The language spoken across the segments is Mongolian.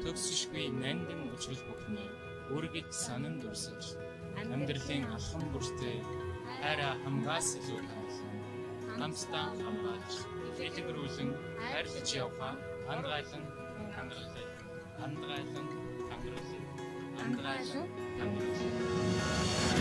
төгсөшгүй нандин учрал бүхний үргэж санан дурсаж амьдралын алхам бүртээ хайраа хамгаас илүү таалан хамстаа хамгаалж дэлгэрүүлэн хайрлаж явхаа андгайлан хангарлаа андгайлан хангарлаа андгайлан хангарлаа.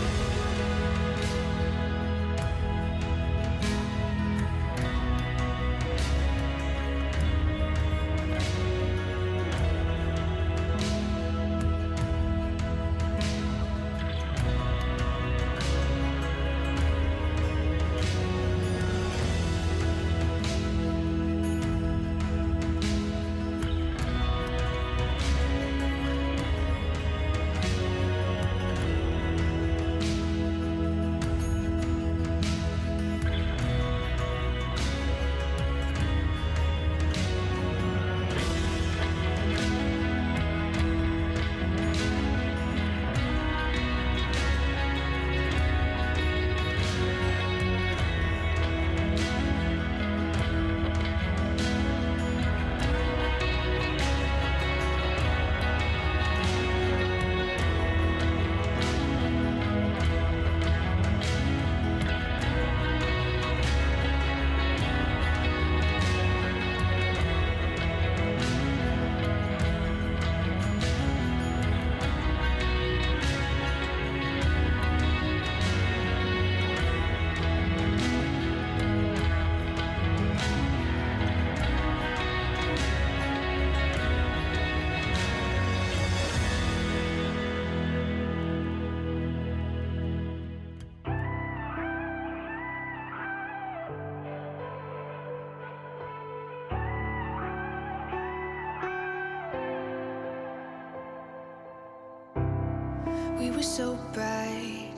We were so bright,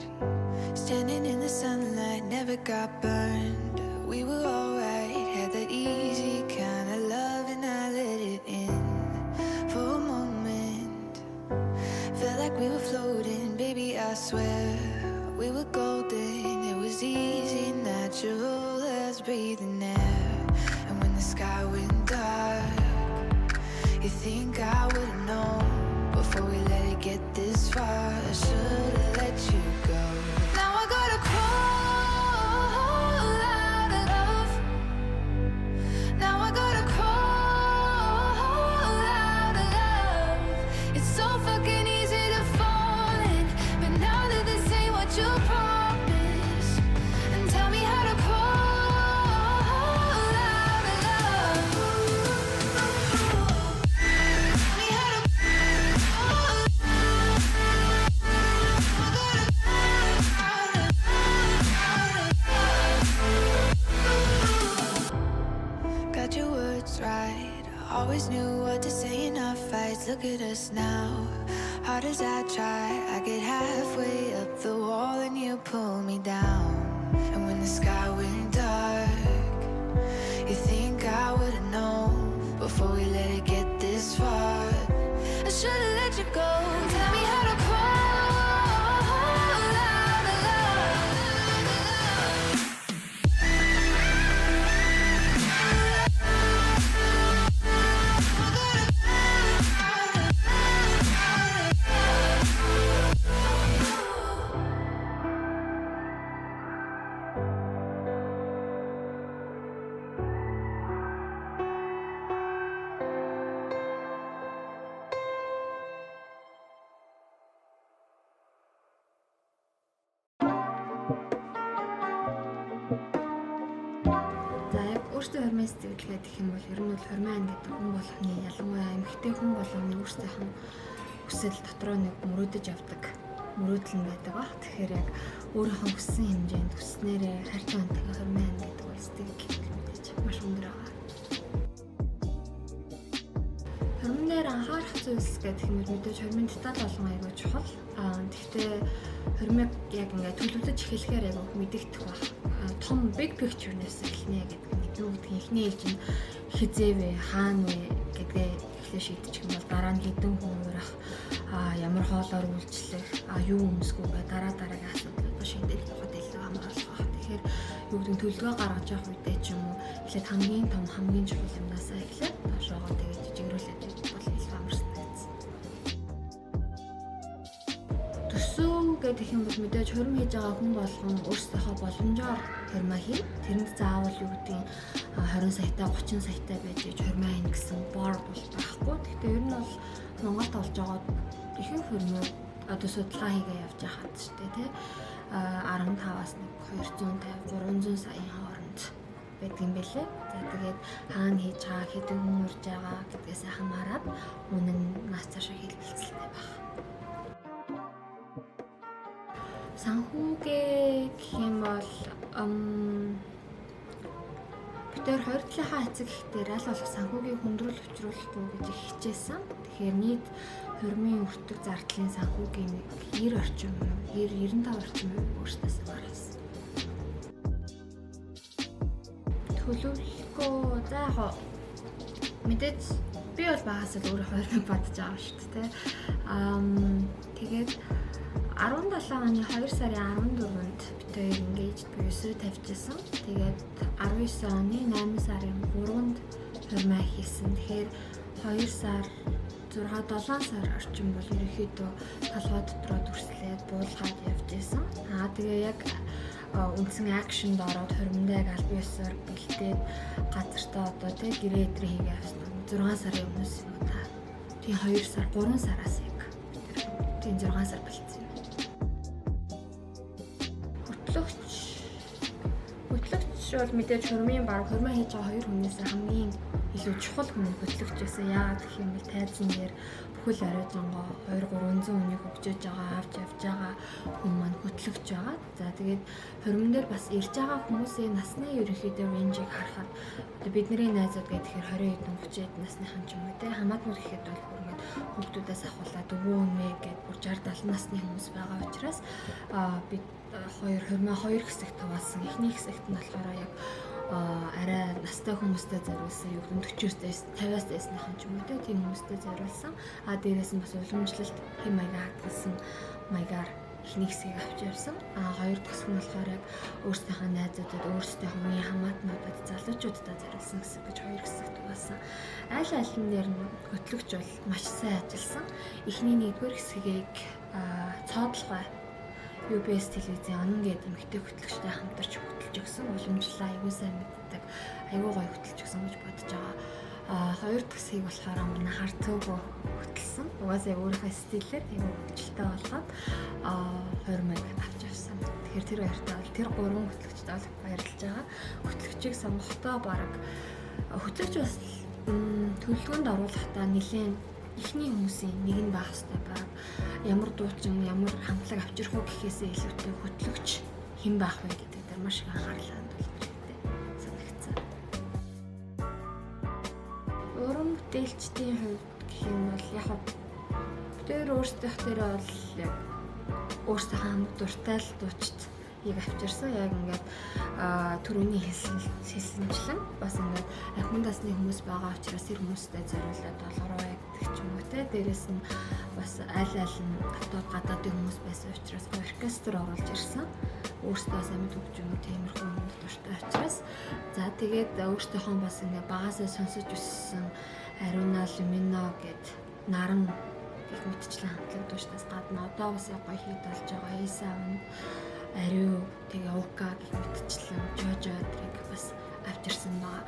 standing in the sunlight, never got burned. We were alright, had that easy kind of love, and I let it in for a moment. Felt like we were floating, baby, I swear we were golden. It was easy, natural as breathing air. And when the sky went dark, you think I would've known before we let it get this far. I should've let you go. Now I gotta crawl out of love. Now I gotta crawl out of love. It's so fucking easy to fall in, but now that this ain't what you promised, and tell me how to crawl out of love. Tell me how to got your words right. Always knew what to say in our fights. Look at us now. Hard as I try, I get halfway up the wall and you pull me down. And when the sky went dark, you think I would've known before we let it get this far. I should've let you go. Tell me how to crawl out of love. За яг өөртөө хормын сэтгэлгээ гэх юм бол ер нь бол хормын гэдэг хүн болгоны ялангуяа эмэгтэй хүн болгоны өөрсдийнх нь хүсэл дотроо нэг мөрөөдөж явдаг мөрөөдөл нь байдаг баг. Тэгэхээр яг өөрийнхөө хүссэн хэмжээнд хүснээрээ хайртай хүнтэйгээ хормын гэдэг бол сэтгэл мэдээж маш өндөр байгаа. Хормын дээр анхаарах зүйлс гэдэг юм бол мэдээж хормын деталь болгон аягүй чухал. Гэхдээ хормыг яг ингээд төлөвлөж эхлэхээр аягүй мэдэгдэх баг. Том big picture-нээс эхлэнэ гэдэг нь юу гэдгийг эхний ээлж нь хизээвэ хаана вэ гэдгээ эхлээ шийдчих юм бол дараа нь хэдэн хүн урах ямар хоолоор үйлчлэх юу өмсгүйгээ дараагийн асуудлыг шийдэх тухайд илүү хамгаалах баг. Тэгэхээр юу гэдэг нь төлөвлөгөө гаргаж явах үедээ ч юм уу эхлээд хамгийн том хамгийн чухал юмнасаа эхлээд доошоогоо тэгээд жижигрүүлээд бол илүү амар санагдсан. гэдэг юм бол мэдээж хурим хийж байгаа хүн болгон өөрсдийнхөө боломжоор хурмаа хийн. Тэрэнд заавал юу гэдгийг 20 саятай 30 саятай байж хурмаа хийн гэсэн бор бол байхгүй. Гэхдээ ер нь бол Монголд олж байгаа ихэнх хурмууд одоо судалгаа хийгээ явж байхад ч тий 15-аас 250 300 саяын хооронд байдаг юм байлээ. За тэгээд хаана хийж байгаа, хэдэн хүн урж байгаа гэдгээс хамаарат үнэн нас цаашаа хэлбэлцэлтэй байна. Санхүүгээ гэх юм бол битээр хоёр талынхаа эцэг ихтэй аль болох санхүүгийн хүндрэл учруулахгүй гэж их хичээсэн. Тэгэхээр нийт хурмын өртөг зардлын санхүүгийн 90 орчим 95 орчим өөртөөс гаргасан. Төлөвлөгөө за яг мэдээж би бол багаас л өөрөө хойрог бодож байгаа шүү дээ. Тэгээд 17 оны 2 сарын 14-нд битээр engaged буюу тавьчихсан. Тэгээд 19 оны 8 сарын 3-нд хурмаа хийсэн. Тэгэхээр 2 сар 6-7 сар орчим бол ерөнхийдөө толгой дотроо дүрслээд буулгаад явж исэн. Тэгээ яг үндсэн акшнд ороод хурмандаа яг аль биесээр бэлдээд газартаа одоо тэг гэрээ өдрөө хийгээ авсан. 6 сарын өмнөөс юм да. Тийм 2 сар 3 сараас яг тийм 6 сар бэлдсэн. Хөтлөгч бол мэдээж хурмын баг хурмаа хийж байгаа хоёр хүнээс хамгийн илүү чухал хүн хөтлөгч байсан. Яагаад гэх юм бол тайзан дээр бүхэл оройжонгоо 200-300 хүнийг хөгжөөж байгаа авч явж байгаа хүн маань хөтлөгч байгаа. За тэгээд хурман дээр бас ирж байгаа хүмүүсийн насны ерөнхийдөө рейнжийг харахад одоо бидний найзууд гэхээр 20 хэдэн 30 хэдэн насныхан ч юм уу те хамаатнууд гэхэд бол ингээд хүүхдүүдээс ахуулаад өвөө эмээ гэдэг 60-70 насны хүмүүс байгаа учраас бид хурмаа хоёр хэсэгт хуваасан. Эхний хэсэгт нь болохоор яг арай настай хүмүүстэй зориулсан юу гэдэг 40-с 50-аас дээснийхэн ч юм уу тийм хүмүүстэй зориулсан. Дээрээс нь бас уламжлалт хэм маягаар хадгалсан маягаар эхний хэсгийг авч явсан. Хоёр дахь хэсэг нь болохоор яг өөрсдийнхөө найзуудад, өөрсдийнхөө үеийн хамаатнуудад, залуучуудад зориулсан хэсэг гэж хоёр хэсэгт хуваасан. Аль алин дээр нь хөтлөгч бол маш сайн ажилласан. Эхний нэгдүгээр хэсгийг цоодлогоо UBS телевизийн Анан гэдэг эмэгтэй хөтлөгчтэй хамтарч хөтлөж өгсөн. Уламжлалаа аягүй сайн мэддэг, аягүй гоё хөтлөж өгсөн гэж бодож байгаа. Хоёр дахь хэсгийг болохоор манай хартөөгөө хөтлсөн. Угаасаа өөрийнхөө стилээр аягүй хөтлөлттэй болгоод хурмыг авч явсан. Тэгэхээр тэр баяртай бол тэр гурван хөтлөгчтэй бол баярлаж байгаа. Хөтлөгчийг сонгохдоо баг хөтлөгч бас төлөвлөгөөнд оруулахдаа нэлээд эхний хүмүүсийн нэг нь байх хэрэгтэй баг. Ямар дуучин, ямар хамтлаг авчрах уу гэхээсээ илүүтэй хөтлөгч хэн байх вэ гэдэг дээр маш их анхаарлаа хандуулж хэрэгтэй санагдсан. Уран бүтээлчдийн хувьд гэх юм бол яг тэр өөрсдийнхөө бол яг өөрсдийнхөө хамт дуртай л дуучид авчирсан. Яг ингээд түрүүний хэлсэнчлэн бас ингээд ахмад насны хүмүүс байгаа учраас тэр хүмүүстэй зориулаад долгороо ягдаг ч юм уу те. Дээрээс нь бас аль нь дотоод гадаадын хүмүүс байсан учраас оркестр оруулж ирсэн. Өөрсдөө амьд хөгжмөө тиймэрхүү юм дуртай учраас за тэгээд өөрсдийнхөө бас ингээд багасаа сонсож өссөн Ариуна Лумино гэд наран гэх мэтчлэн хамтлаг дуушнаас гадна одоо бас гоё хит болж байгаа Исаавн Ариу тэгээ Ука гэх мэтчлэн Жожо тэрийг бас авчирсан байгаа.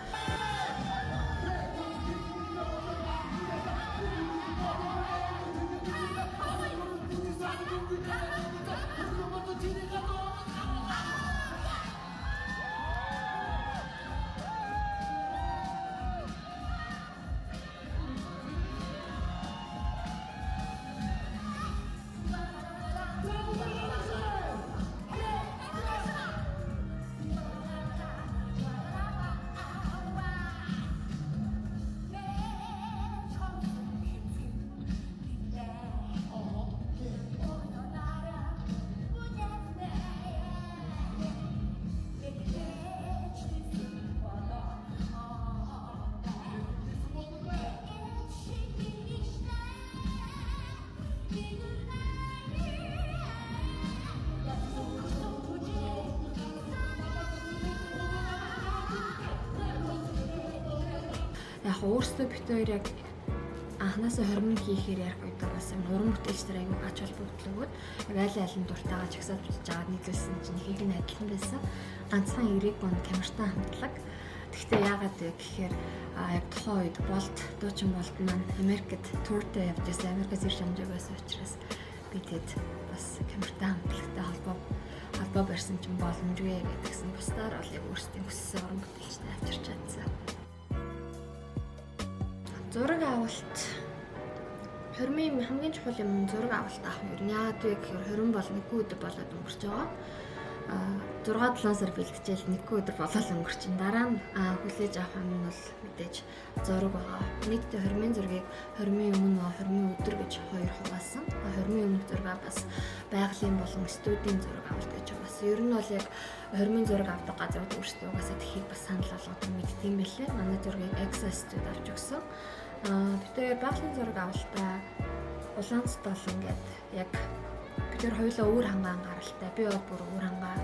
Яг өөрсдөө бит хоёр яг анханасаа хормон хийхээр ярих үед бас уран бүтээлчдэр аягүй ач холбогдол өгөөд айл айлын дуртайгаа чагсаад бичиж аваад нийлүүлсэн чинь ихэнх нь адилхан байсан. Ганцхан эрэг гон камертаа хамтлаг. Гэхдээ яагаад вэ гэхээр яг тухайн үед болт дуучин болт маань Америкт туртай явж байсан. Америкээс ирж амжааг байсан учраас би тэд бас камертаа хамтлагтай холбоо барьсан чинь боломжгүй гэдгсэн. Бусдаар бол яг өөрсдийн хүссэн уран бүтээлчтэй авчирч чадсан. Зураг авалт хормын хамгийн чухал юм зураг авалт авах юм. Яагаад вэ гэхээр хорин бол нэг өдөр болоод өнгөрч байгаа. 6-7 сар бэлтжээл нэг өдөр болоод өнгөрчин. Дараа нь хүлээж авах юм нь бол мэдээж зураг байгаа. Нийтдээ хормын зургийг хормын өмнө хормын өдөр гэж хоёр хуваасан. Хормын өмнөх зургаа бас байгалийн болон студийн зураг авалт гэж бас. Ер нь бол яг хормын зураг авдаг газрууд өөрсдөө угаасаа тэхийг бас санал болгоод мэддэм байлээ. Манай зургийг Access Studio авч өгсөн. Бид байгалийн зураг авалтаа Улаанцтол ингээд яг бид хоёулаа өөр хангаан гаралтай. Би бол бүр өөр хангаан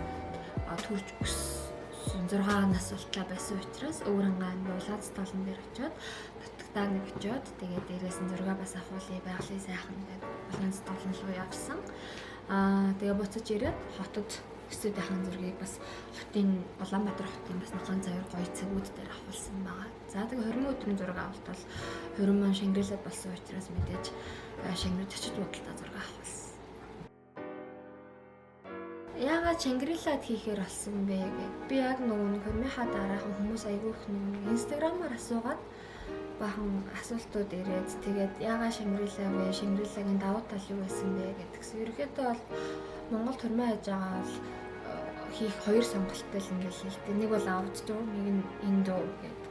төрж өссөн 6 настай байсан учраас өөр хангаан Улаанцтолн дээр очиод нутагтаа нэг очиод тэгээд дээрээс нь зургаа бас авахуулъя байгалийн сайхан гэдэг Улаанцтолн руу явсан. Тэгээ буцаж ирээд хотод студийн зургийг бас хотын Улаанбаатар хотын бас нэг ганц хоёр гоё цагууд дээр авахулсан байгаа. За тэгээ 20 өдрийн зураг авалт бол 20 маань Шангрилад болсон учраас мэдээж Шангрилад очиж бодолтой зураг авахулсан. Яагаад Шангрилад хийхээр болсон бэ гэвэл би яг нөгөө хормынхаа дараахан хүмүүс айгүй их инстаграмаар асуугаад бахан асуултууд ирээд тэгээд яагаад Шангрилаа вэ? Шангрилагийн давуу тал юу байсан бэ гэдгсэн. Ерөнхийдөө бол Монгол хормын хийж байгаа бол хийх хоёр сонголттой л ингээл хэлдэг. Нэг бол outdoor, нэг нь indoor гэдэг.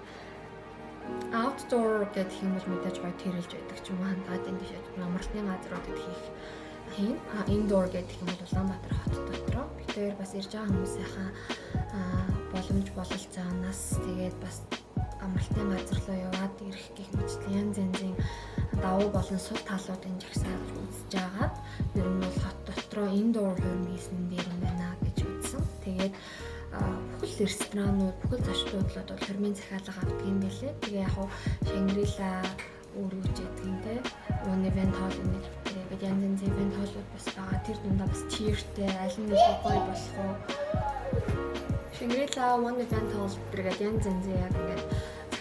Outdoor гэдэг юм бол мэдээж гоё тэрэлж байдаг ч юм уу хандаад энэ биш амралтын газруудад хийх хийн. Indoor гэдэг юм бол Улаанбаатар хот дотроо. Тэгэхээр бас ирж байгаа хүмүүсийнхаа боломж бололцоонаас тэгээд бас амралтын газар руу яваад ирэх гэх мэтлэн янз янзын давуу болон сул талуудын жагсаалж үзэж байгаад ер нь бол хот дотроо indoor хөрм хийсэн дээр юм байна гэж үзсэн. Тэгээд бүхэл ресторанууд, бүхэл зочдлууд бол хормын захиалга авдаг юм билээ. Тэгээ яг Шангрила өөрөө ч гэдэг юм те. One event hall нэг тэгээд янз янзын event hall-ууд бас байгаа. Тэр дундаа бас тierтэй аль нь илүү гоё болох уу? Шангрила One event hall гэдэг янз янзын яг ингээд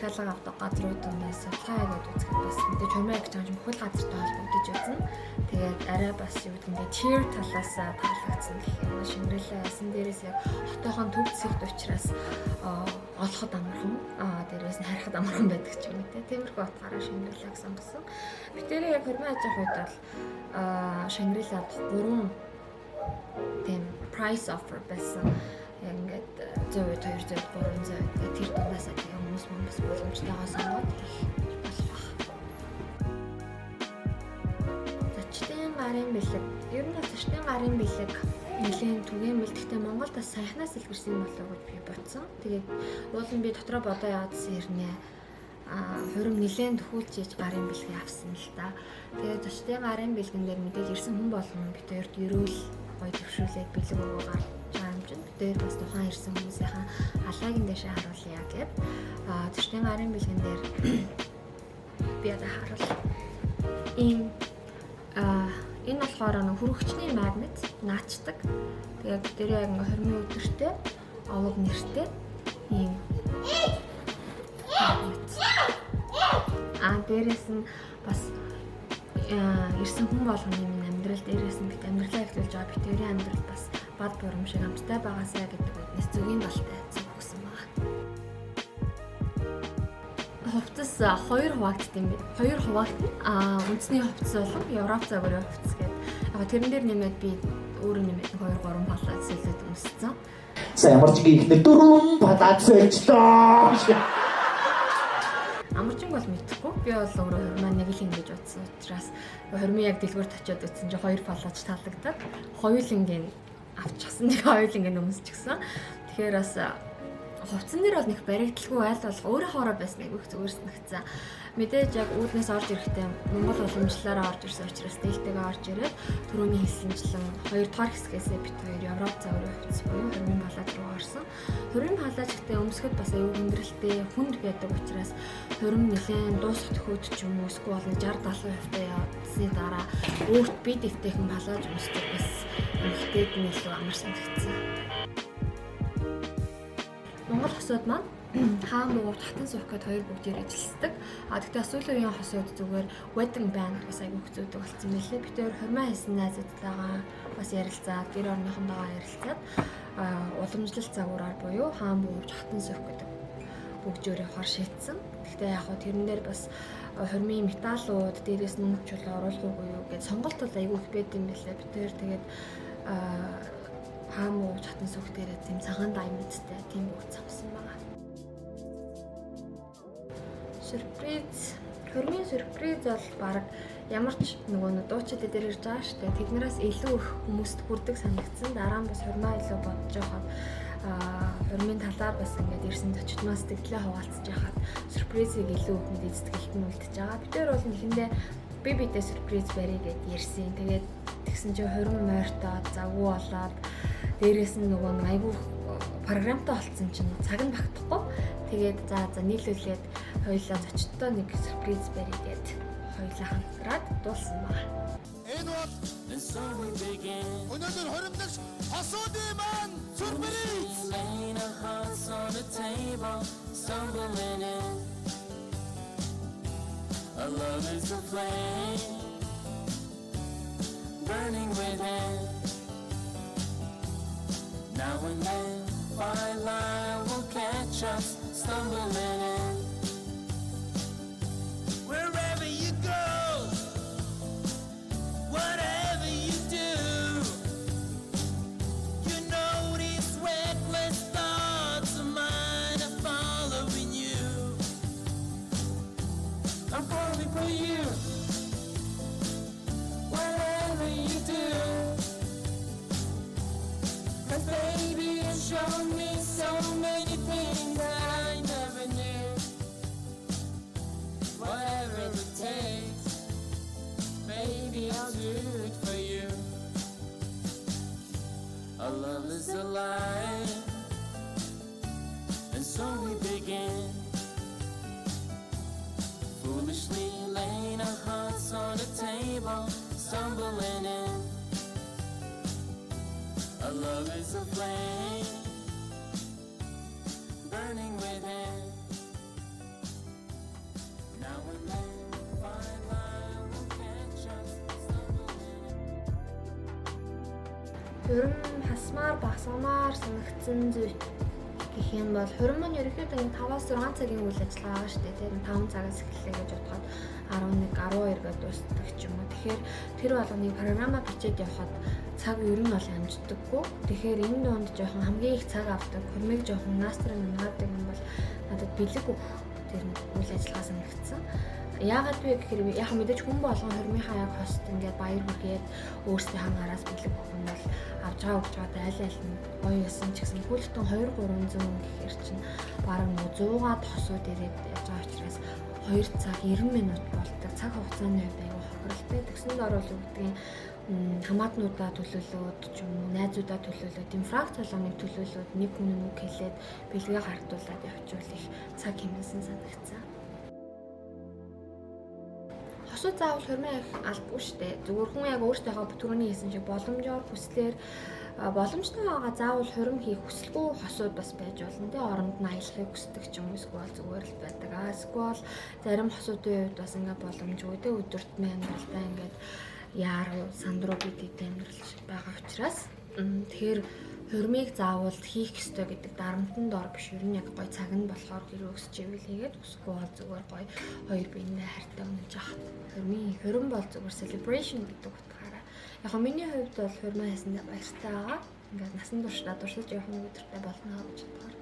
захиалга авдаг газруудаас судалгаа хийгээд үзэхэд бас мэдээж хормын гэж байгаа бүхэл газартай холбогдож үзэн. Тэгээд арай бас юу гэдэг нь tier талаас таалагдсан гэх юм. Шангрила ясан дээрээс яг хотойхон төв зэвт учраас олоход амархан, дээрээс нь харихад амархан байдаг ч юм уу те. Тиймэрхүү утгаараа Шангрилагийг сонгосон. Би тэр яг хормын аж ахуйд бол Шангрилад 3 тийм price offer байсан. Яг ингээд 100%, 200%, 300% тэр дундаас тэгээ хүмүүс бас боломжтойгоо сонгоод хийх болох баг. Зочдын гарын бэлэг. Ер нь зочдын гарын бэлэг нэлээд түгээмэл. Гэхдээ Монголд бас саяхнаас илэрсэн болов уу гэж би бодсон. Тэгээд уулын би дотроо бодоо яваадсан хэрнээ хурим нэлээд төхүүлж хийж гарын бэлгийг авсан л та. Тэгээд зочдын гарын бэлгэн дээр мэдээж ирсэн хүн болгон бид хоёрт ерөөл гоё төвшүүлээд бэлэг өгөөгаар дээр бас тухайн ирсэн хүмүүсийн алаагийн дэшээ харуулъя гэд зочдын гарын бэлгэн дээр би одоо харуул. Энэ болохоор хөрөгчний магнит наачдаг. Тэгээд тэр яг хормын өдөртэй овог нэртэй ийм дээрээс нь бас ирсэн хүн болгоны минь амьдрал дээрээс нь бид амьдралаа эхлүүлж байгаа битэрийн амьдрал бас бад бурам шиг амттай байгаасаа гэдэг үгнээс зөвгийн балтай зөв өгсөн байна. Хувцас 2 хуваагдсан юм байна. 2 хуваагдсан. Үндэсний хувцас болон Европ загварын хувцас гэдэг. Яг тэрэн дээр нэмээд би өөрөө нэмээд 2-3 палац сэлээд өмссөн. За ямар ч ихнэр 4 палац сэлжлээ. Амарчин бол мэдхгүй. Би бол өөрөө хормоо нэг л ингэж утсан учраас хормын яг дэлгүүрт очиод утсан чи 2 палац таалагдаад хоёулангийн авчихсан. Нэг хоёулангийн өмсчихсэн. Тэгэхээр бас хувцсан дээр бол нэг баригдалгүй айл болох өөрөө хоороо байсан айгүй зүгээр санагдсан. Мэдээж яг үүднээс орж ирэхдээ Монгол уламжлалаараа орж ирсэн учраас дээлтэйгээ орж ирээд түрүүний хэлсэнчлэн 2 дугаар хэсгээсээ бит хоёр Европ загварын хувцас буюу хөрмийн палад руу орсон. Хөрмийн палад гэхдээ өмсгөд бас аюу хүндрэлтэй хүнд байдаг учраас хөрм нэлээд дуусах төхөөд ч юм уу эсвэл 60-70% явсны дараа өөрт бие дэвтэйхэн палаж өмсдөг бас эмэгтэйд нь илүү амар санагдсан. Монгол хосууд маань хаан буув татан суух гэд хоёр бүгдээр ажилладаг. Гэхдээ сүүлийн үеийн хосууд зүгээр wedding band бас аягүй хөцөөдөг болсон мэлээ. Бид өөр хормоо хийсэн найзуудтайгаа бас ярилцаад, гэр орныхондоо ярилцаад уламжлалт загвараар буюу хаан буув татан суух гэдэг бүгжөөр явахаар шийдсэн. Гэхдээ яг хөө тэрэн дээр бас хормын металлууд дээрээс нь чул оруулах уу юу гэж сонголт бол аягүй их байд юм билээ. Бид өөр тэгээд хаан буув татан суух дээрээ тийм цагаан даймондтай тийм бүгд цавсан байгаа. Сюрприз. Хөрмийн сюрприз бол баг ямар ч нөгөө дуучид дээр ирж байгаа штэ. Тэднээс илүү их хүмүүст хүрдэг санагдсан. Дараа нь бас хурмаа илүү бодож байхад хөрмийн талаар бас ингээд ирсэн зочдмаас сэтгэлээ хуваалцаж байхад сюрпризийг илүү их мэддэг их нь үлдэж байгаа. Бид нар бол нэхэндээ бибидээ сюрприз барья гэд ярьсан. Тэгээд тэгсэн чинь хурим морьтоод завгүй болоод дээрээс нь нөгөө айгүй програмтай болцсон чинь цаг нь багтахгүй. Тэгээд за нийлүүлээд хоёулаа зочдтой нэг сюрприз барья гэд хоёулаа хамтраад дуулсан байна. Энэ бол өнөөдөр хоримдагч хосуудын маань сюрприз. Our love is a flame burning within. Now and then, firelight will catch us stumbling in. Wherever you go, whatever you do, you know these reckless thoughts of mine are following you. I'm falling for you. Whatever you do, 'cause baby you showed me so many things that I never knew. Whatever it takes, baby I'll do it for you. Our love is alive, and so we begin. Foolishly laying our hearts on the table, stumbling in. Our love is a flame burning within. Now and then, firelight will catch us stumbling in. Хурим хасмаар багсамаар санагдсан зүйл гэх юм бол хурим маань ерөнхийдөө 5-6 цагийн үйл ажиллагаа байгаа шүү дээ. Тэр 5 цагаас эхэллээ гэж бодоход 11-12 гээд дуустдаг ч юм уу. Тэгэхээр тэр болгоныг програмаар бичээд явхад цаг ер нь бол амждаггүй. Тэгэхээр энэ донд жоохон хамгийн их цаг авдаг, хурмыг жоохон настрын наадаг юм бол надад бэлэг өгөх тэр үйл ажиллагаа санагдсан. Яагаад вэ гэхээр яг мэдээж хүн болгон хурмынхаа яг хост ингээд баяр хүргээд өөрсдийнхээ ханараас бэлэг өгөх нь бол авж байгаа өгч байгаа айл айл нь гоё ясан ч гэсэн хүлтэн 2-300 гэхээр чинь бараг 100-аад хосууд ирээд явж байгаа учраас 2 цаг 90 минут болдог. Цаг хугацааны хувьд аюу хохиролтой. Тэгсэнд орол өгдгийн хамаатнуудаа төлөөлөөд ч юм уу найзуудаа төлөөлөөд тийм фракц болгоныг төлөөлөөд нэг хүн үг хэлээд бэлгээ хардуулаад явуул их цаг хэмнэсэн санагдсан. Хосууд заавал хурмын их албагүй штэ. Зүгээр хүн яг өөртөөхөө түрүүний хийсэн шиг боломжоор хүслээр боломжтой байгаа заавал хурим хийх хүсэлгүй хосууд бас байж болно. Тэ оронд нь аялахыг хүсдэг ч юм уу эсвэл зүгээр л байдаг. Эсвэл зарим хосуудын хувьд бас ингээ боломжгүй тэ өдөртмөө амьдралтай ингээд яар сандруу бидэтэй амьдрал байгаа учраас тэгэхээр хурмыг заавал хийх ёстой гэдэг дарамтанд ор биш. Ер нь яг гой цаг нь болохоор хэрэг өсч ивэл хийгээд үсгүй бол зүгээр гой хоёр биенээ хайртай унаж яах. Хурим бол зүгээр celebration гэдэг утгаараа. Яг миний хувьд бол хурмаа хийсэндээ баяртай байгаа. Ингээд насан туршдаа дурсаж явах нэг өдөртэй болно гэж бодохоор.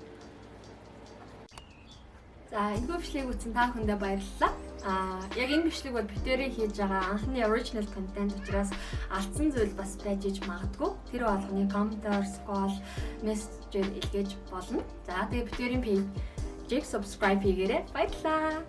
За энэ бичлэгийг үзсэн та бүхэндээ баярлалаа. Яг энэ бичлэг бол битэрийн хийж байгаа анхны original content учраас алдсан зүйл бас байж иж магадгүй. Тэр болгоны комментар, scroll, мессежээр илгээж болно. За тэгээ битэрийн page-ийг subscribe хийгээрэй. Баярлалаа.